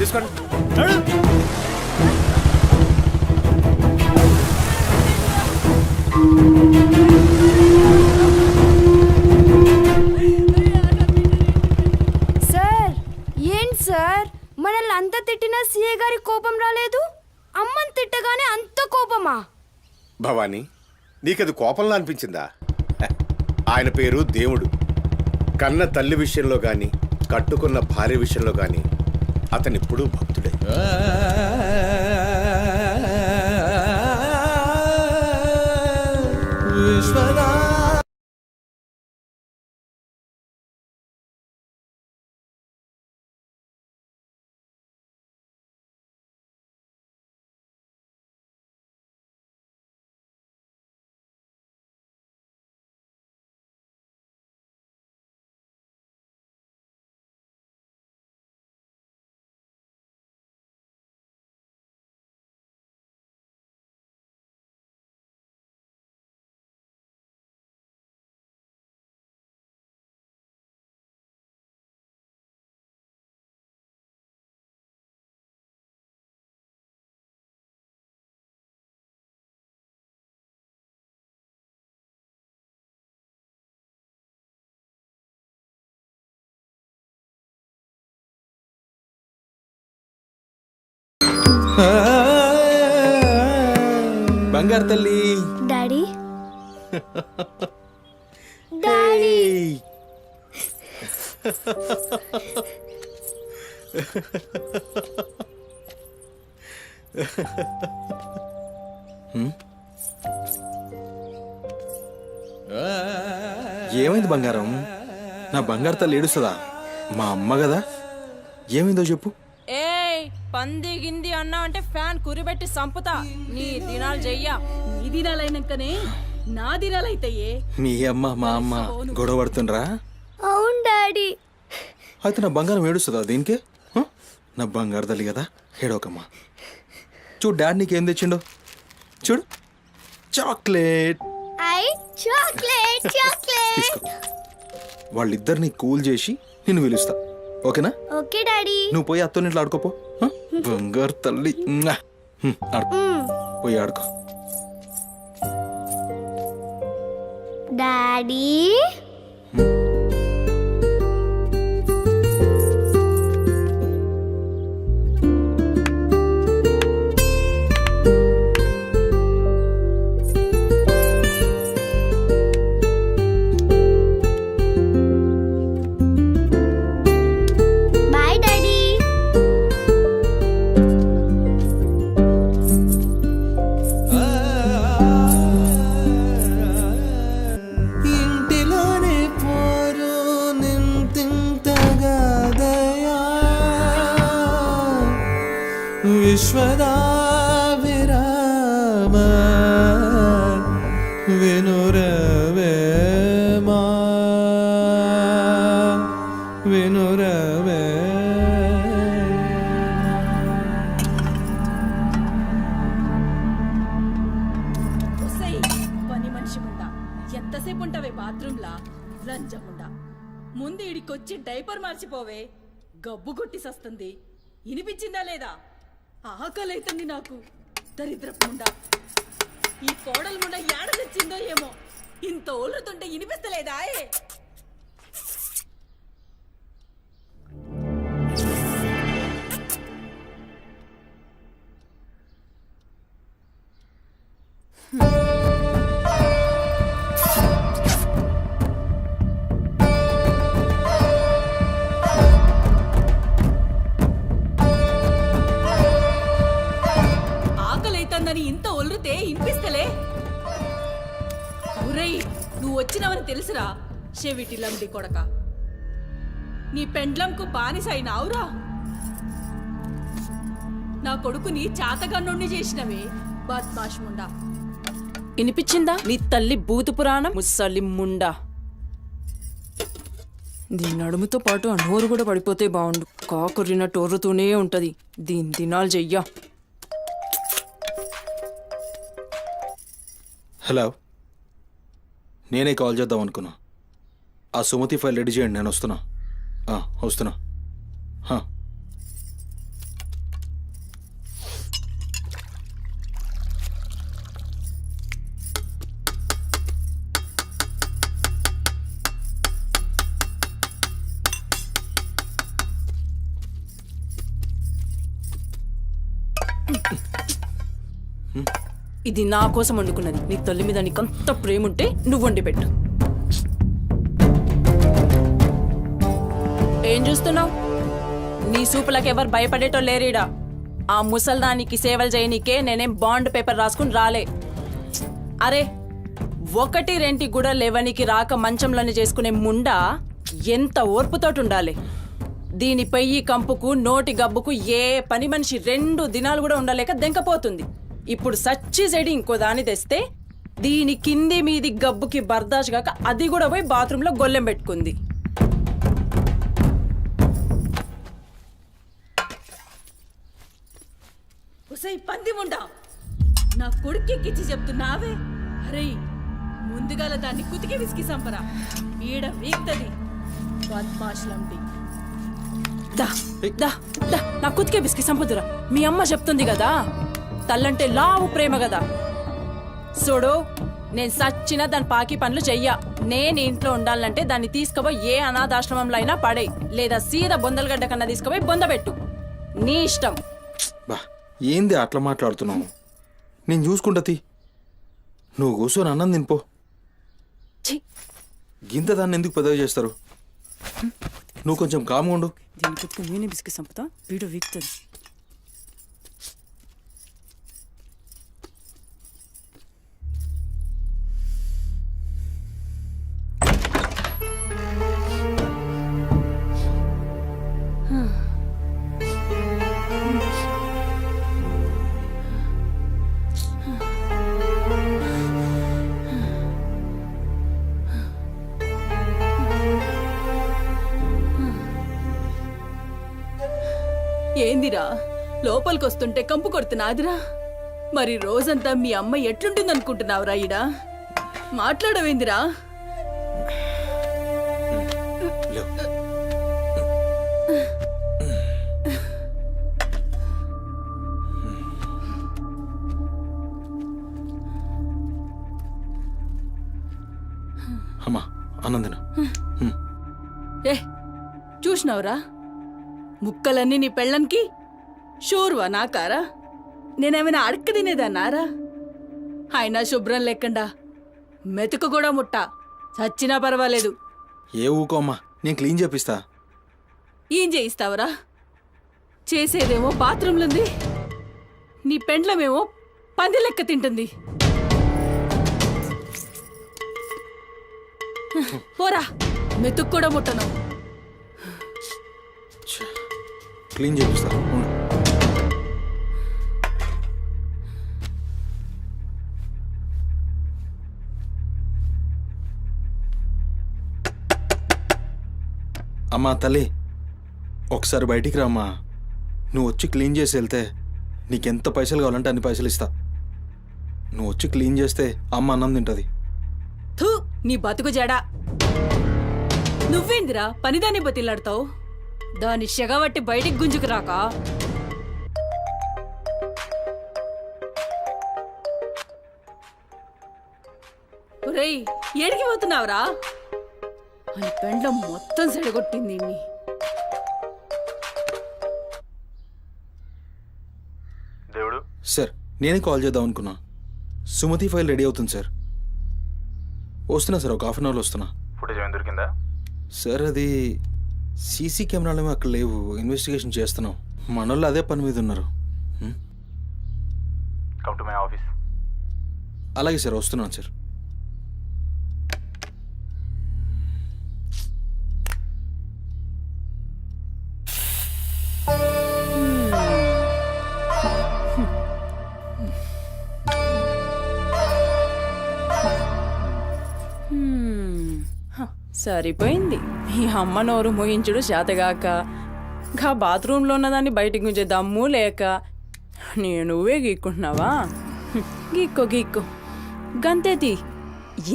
S7: తీసుకోండి.
S2: సార్ ఏంటి సార్, మనల్ని అంత తిట్టినా సీఏ గారి కోపం రాలేదు, అమ్మని తిట్టగానే అంత కోపమా?
S7: భవానీ, నీకది కోపంలా అనిపించిందా? ఆయన పేరు దేవుడు. కన్న తల్లి విషయంలో గాని కట్టుకున్న భార్య విషయంలో గాని అతనిప్పుడు భక్తుడే.
S11: బంగారు తల్లి.
S2: డాడీ డాడీ
S11: ఏమైంది బంగారం? నా బంగారు తల్లి ఏడుస్తుందా? మా అమ్మ కదా, ఏమైందో చెప్పు.
S5: పంది గింది అన్నా అంటే ఫ్యాన్ కురిబెట్టి సంపుతా. నీ దినాలు చెయ్యా. నీ దినాలైనాకనే నా దినాలైతాయే.
S13: మీ అమ్మ మా అమ్మ గొడవ పడుతుండ్రా?
S2: అవును డాడీ.
S13: అయితే నా బంగారం ఏడుస్తుందా దీనికే? నా బంగారు తల్లి కదా, ఏడోకమ్మా. చూడు డాడీ నీకేం తెచ్చిండో చూడు, చాక్లెట్.
S2: చాక్లెట్
S13: తీసుకో. వాళ్ళిద్దరిని కూల్ చేసి నిన్ను పిలుస్తా, ఓకేనా?
S2: Okay daddy.
S13: నువ్వు పోయి అత్తోనింట్లో ఆడుకోపో. బంగారు తల్లి. ఆడుకో, పోయి ఆడుకో.
S2: Daddy bye daddy.
S11: ఇంటిలోనే పోరు నింతింతగా దయా విశ్వదా విరామ వినురవేమా వినురవే.
S5: పని మనిషి ముండా ఎంతసేపు ఉంటావే బాత్రూంలా? లంచముండా ముందు ఇడికొచ్చి డైపర్ మార్చిపోవే. గబ్బు కొట్టి సస్తుంది. ఇనిపించిందా లేదా? ఆకలైతుంది నాకు. దరిద్రపుండా ఈ కోడలు ముండా ఏడ తెచ్చిందో ఏమో. ఇంత ఓలుతుంటే ఇనిపిస్తలేదా? ఆకలైతుందని ఇంత ఒల్లుతే ఇనిపిస్తలే? ఒరేయ్, నువ్వు వచ్చినవని తెలుసురా చెవిటిలండి కొడక. నీ పెండ్లంకు బానిసైనావురా. నా కొడుకుని చాతగన్నుణ్ణి చేసినవే బద్మాష్ ముండా. ఇనిపించిందా నీ తల్లి భూత పురాణం? ముసలి ముండా. దీని నడుముతో పాటు ఆ నోరు కూడా పడిపోతే బాగుండు. కాకురినట్టు ఒర్రుతూనే ఉంటది. దీని దినాలు చెయ్యా.
S13: హలో, నేనే కాల్ చేద్దాం అనుకున్నా. ఆ సుమతి ఫైల్ రెడీ చేయండి, నేను వస్తున్నా. వస్తున్నా.
S5: ఇది నా కోసం వండుకున్నది. నీ తల్లి మీద నీకంత ప్రేమ ఉంటే నువ్వు వండి పెట్టు. ఏం చూస్తున్నావు? నీ సూపులకు ఎవరు భయపడేటో లేరీడా. ఆ ముసల్దానికి సేవలు చేయనీకే నేనేం బాండ్ పేపర్ రాసుకుని రాలే. అరే, 1-2 కూడా లేవనికి రాక మంచంలోనే చేసుకునే ముండా ఎంత ఓర్పుతోటి ఉండాలి. దీనిపై ఈ కంపుకు నోటి గబ్బుకు ఏ పని మనిషి 2 దినాలు కూడా ఉండలేక దెంకపోతుంది. ఇప్పుడు సచ్చి చెడి ఇంకో దాన్ని తెస్తే దీని కింది మీది గబ్బుకి బర్దాష్ గాక అది కూడా పోయి బాత్రూంలో గొల్లెం పెట్టుకుంది. ఉసై పంది ముండా, నా కొడుకెక్కిచ్చి చెప్తున్నావే? అరే, ముందుగాల దాన్ని కుతికి విసికి సంపరా. ఈడ వీక్తది బద్మాష్లంటి. దా దా దా, నా కుతికే విసికి సంపుదురా. మీ అమ్మ చెప్తుంది కదా, తల్లంటే లావు ప్రేమ కదా. చూడు, నేను సచ్చిన దాని పాకి పనులు చెయ్యా. నేను ఇంట్లో ఉండాలంటే దాన్ని తీసుకుపోయి ఏ అనాథాశ్రమంలో అయినా పడేయి, లేదా సీదా బొందలగడ్డ కన్నా తీసుకుపోయి బొందబెట్టు. నీ ఇష్టం.
S13: బా, ఏంది అట్లా మాట్లాడుతున్నావు? నేను చూసుకుంటా. నువ్వు కూర్చొని అన్నం తినిపో. గింత దాన్ని ఎందుకు పెద్దగా చేస్తారు? నువ్వు కొంచెం కామ్గా ఉండు.
S5: దీని కుతుకు నేనే బిస్కి సంపుతా. వీడు వీక్తుంది. ఏందిరా లోపలికి వస్తుంటే కంపు కొడుతున్నాదిరా? మరి రోజంతా మీ అమ్మ ఎట్లుంటుందనుకుంటున్నావురా? ఈడా మాట్లాడవేందిరా?
S13: లేవు. అమ్మా ఆనందన
S5: ఏ చూసినావురా? ముక్కలన్నీ నీ పెళ్ళన్కి షూర్వా నాకారా? నేనేమైనా అడక్క తినేదన్నారా? అయినా శుభ్రం లేకుండా మెతుకు కూడా ముట్ట చచ్చినా పర్వాలేదు.
S13: ఏ ఊకో అమ్మా, నేను క్లీన్ చేపిస్తా.
S5: ఏం చేయిస్తావురా? చేసేదేమో బాత్రూమ్లుంది, నీ పెండ్లమేమో పంది లెక్క తింటుంది. పోరా, మెతుకు కూడా ముట్టను.
S13: క్లీన్ చేపిస్తా ఉండు. అమ్మా తల్లి, ఒకసారి బయటికి రామ్మా. నువ్వు వచ్చి క్లీన్ చేసి వెళ్తే నీకెంత పైసలు కావాలంటే అన్ని పైసలు ఇస్తా. నువ్వు వచ్చి క్లీన్ చేస్తే అమ్మ అన్నం తింటుంది.
S5: థూ, నీ బతుకు జడా. నువ్వేందిరా పనిదాన్ని బతిలాడతావు? దాని షెగబట్టి బయటికి గుంజుకు రాక. ఒరేయ్, ఏడికి పోతున్నావురా? అని పెండ్లం మొత్తం సెడగొట్టింది.
S4: దేవుడు
S13: సార్, నేనే కాల్ చేద్దాం అనుకున్నా. సుమతి ఫైల్ రెడీ అవుతుంది సార్. వస్తున్నా సార్, ఒక హాఫ్ అన్ అవర్లో వస్తున్నా.
S4: ఫుటేజ్ ఏమైనా దొరికిందా?
S13: సార్ అది సీసీ కెమెరాలేమో అక్కడ లేవు, ఇన్వెస్టిగేషన్ చేస్తున్నాం. మనోళ్ళు అదే పని మీద ఉన్నారు.
S4: Come to my office.
S13: అలాగే సార్, వస్తున్నాను సార్.
S5: సరిపోయింది. ఈ అమ్మ నోరు మోయించుడు చేతగాక, గా బాత్రూంలో ఉన్నదాన్ని బయటికి గుంజే దమ్ము లేక నువ్వే గీక్కుంటున్నావా? గీక్కో గీక్కో, గంతేతి.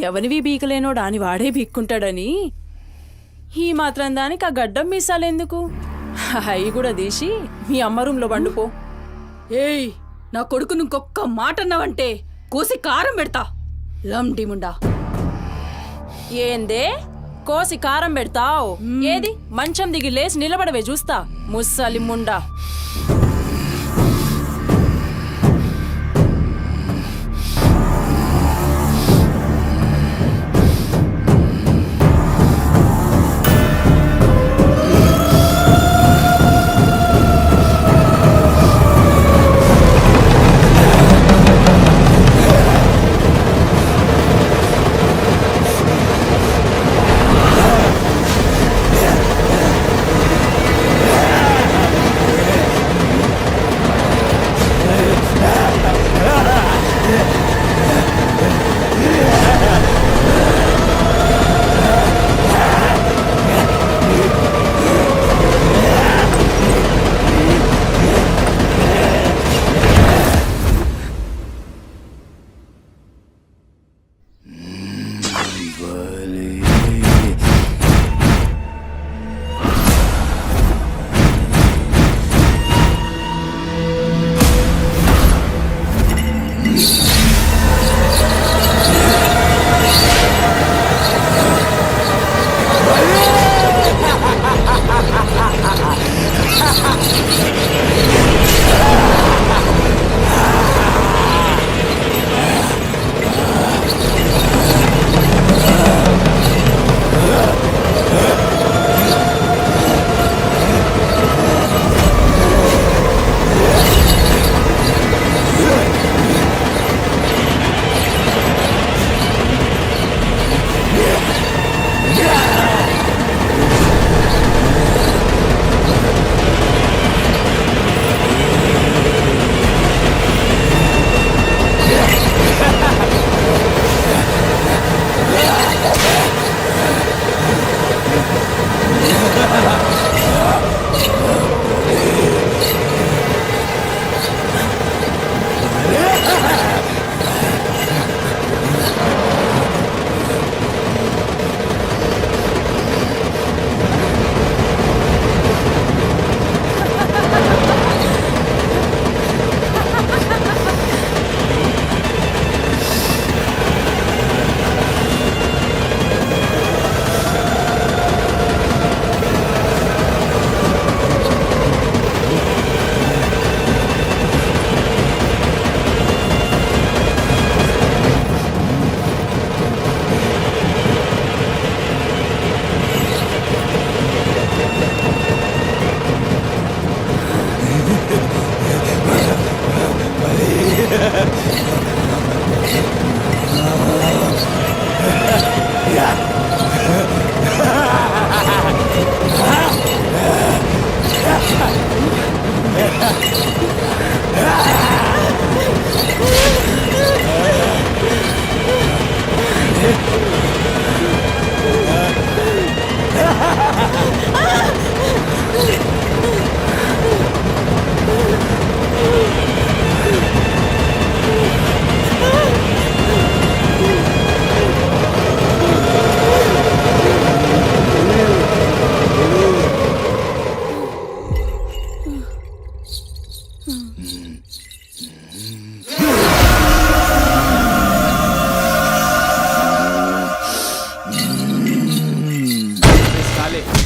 S5: ఎవరివి బీకలేనోడు అని వాడే బీక్కుంటాడని ఈ మాత్రం దానికి ఆ గడ్డం మీసాలెందుకు? అవి కూడా తీసి మీ అమ్మ రూంలో పండుకో. ఏయ్, నా కొడుకు ఇంకొక్క మాట అన్నావంటే కోసి కారం పెడతా. లంటిముండా. ఏందే కోసి కారం పెడతావు? ఏది మంచం దిగి లేచి నిలబడవే చూస్తా, ముస్సలి ముండా.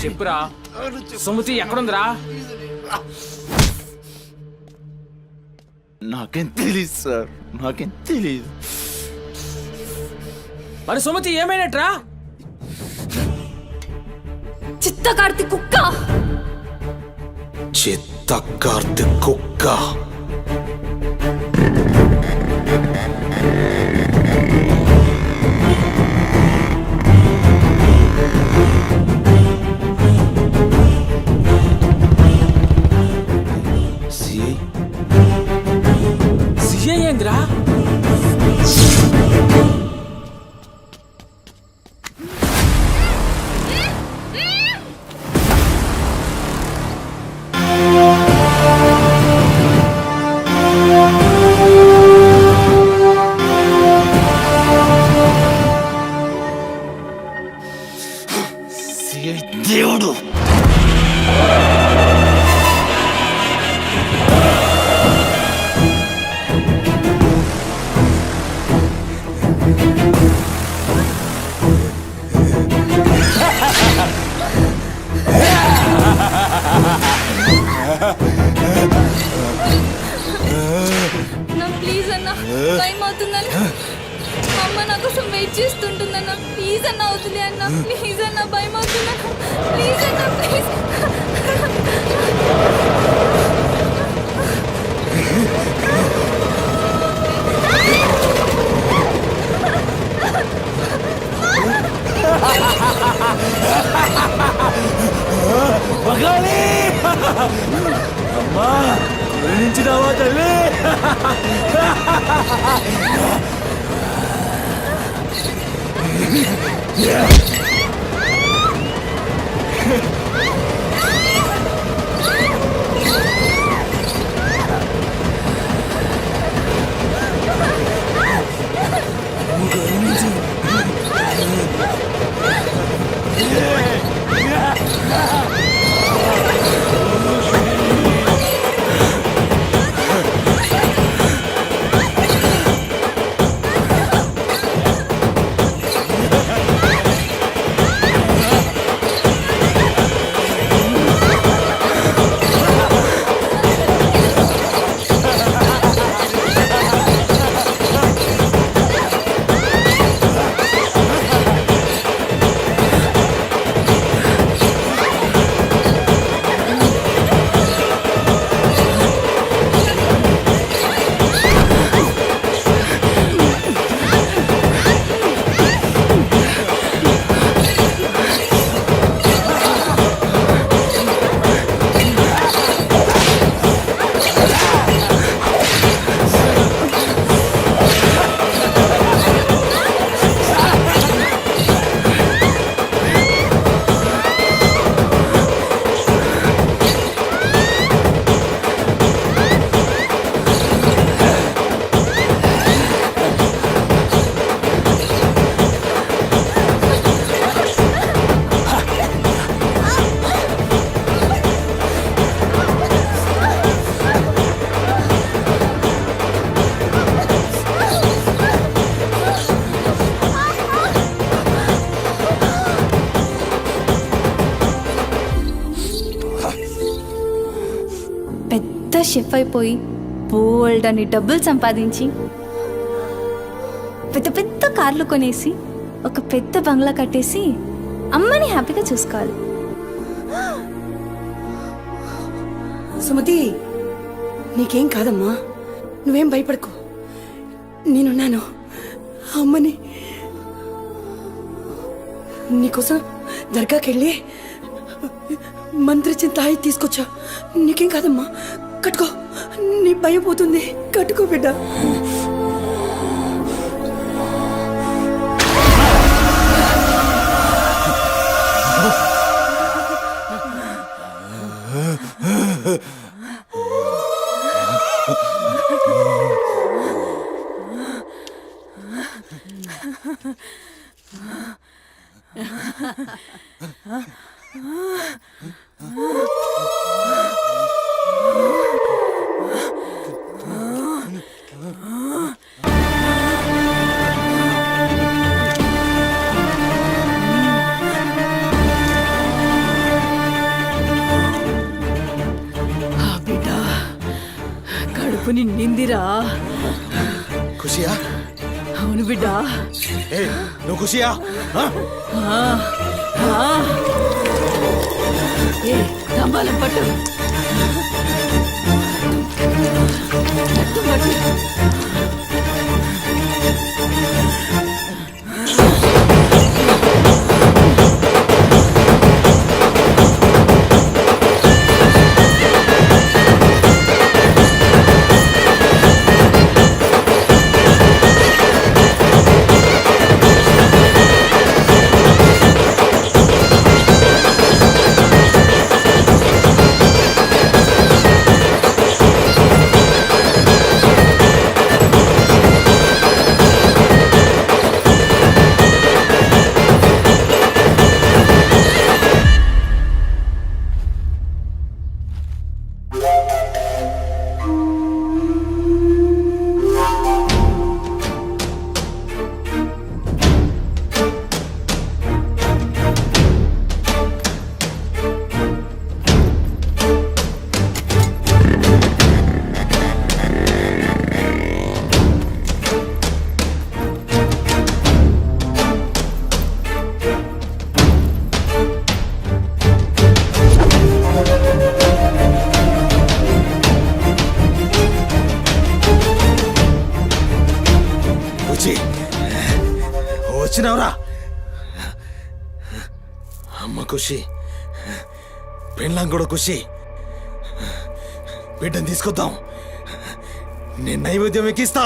S11: చెప్పురా సుమతి ఎక్కడుందిరా?
S9: నాకేం తెలీదు సార్, నాకేం తెలీదు.
S11: మరి సుమతి ఏమైనట్రా?
S6: చిత్త కార్తీక్ కుక్క.
S13: చిత్త కార్తీక్ కుక్క.
S11: సిఐ ఏందిరా?
S9: దేవుడు
S6: నా ప్లీజ్ అన్న, టైం అవుతుందన్న. అమ్మ నా కోసం వెయిట్ చేస్తుంటుందన్న. ప్లీజ్ అన్న వదిలే అన్న, ప్లీజ్ అన్న, భయం అవుతుందన్న. ప్లీజ్ అన్న, ప్లీజ్.
S9: అమ్మా నుంచి రావా తల్లి.
S6: షెఫ్ అయిపోయి బోల్డ్ అని డబ్బులు సంపాదించి పెద్ద పెద్ద కార్లు కొనేసి ఒక పెద్ద బంగ్లా కట్టేసి అమ్మని హ్యాపీగా చూసుకోవాలి.
S3: సుమతి, నీకేం కాదమ్మా, నువ్వేం భయపడకు. నేనున్నాను. అమ్మని నీకోసం దర్గాకెళ్ళి మంత్రిచ్చిన తాయి తీసుకొచ్చా. నీకేం కాదమ్మా, కట్టుకో. నీ భయం పోతుంది. కట్టుకో బిడ్డ. బిడ్డ కడుపు నిండిందిరా.
S13: ఖుషియా?
S3: అవును బిడ్డ.
S13: ఏ నువ్వు ఖుషియా?
S3: ఏ తంబాలం పట్టు. పట్టు.
S13: వచ్చినావురా? అమ్మ ఖుషి, పెళ్ళాం కూడా ఖుషి. బిడ్డను తీసుకొద్దాం. నేను నైవేద్యం ఎక్కిస్తా.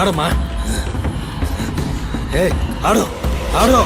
S13: ఆడమ్మా. ఏ ఆడు ఆడు.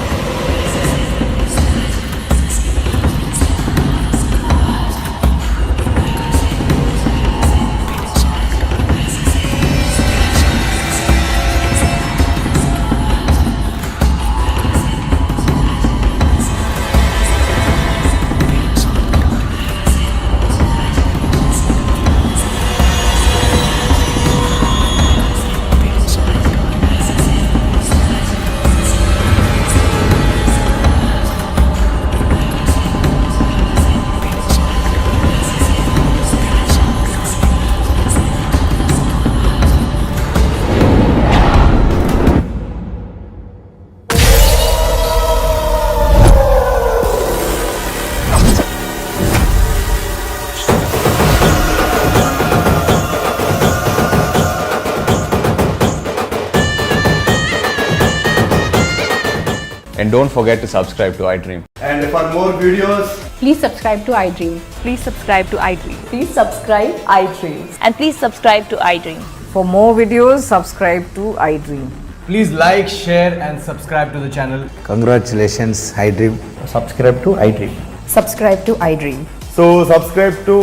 S11: And don't forget to subscribe to iDream.
S10: And for more videos,
S8: Please subscribe to iDream. Please subscribe to iDream. Please subscribe iDream. And please subscribe to iDream. For more videos, subscribe to iDream.
S11: Please like, share, and subscribe to the channel.
S12: Congratulations, iDream. Subscribe to iDream.
S8: Subscribe to iDream.
S11: So subscribe to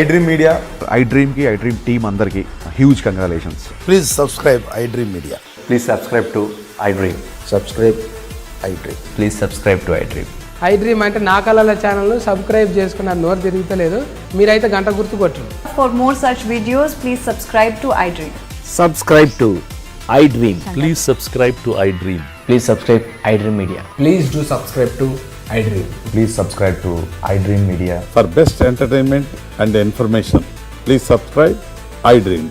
S11: iDream Media.
S1: iDream కి iDream team అందరికి huge congratulations.
S12: Please subscribe iDream Media.
S11: Please subscribe to iDream.
S12: Subscribe iDream.
S11: Please subscribe to iDream.
S3: iDream అంటే నా కళల channel subscribe చేసుకున్న నోరు తిరుగుతలేదు, మీరైతే గంట గుర్తు కొట్టండి.
S8: For more such videos, please subscribe to iDream.
S12: Subscribe to iDream.
S14: Please subscribe to iDream.
S12: Please subscribe iDream Media.
S11: Please do subscribe to iDream. Please subscribe to iDream Media.
S9: For best entertainment and information, please subscribe iDream.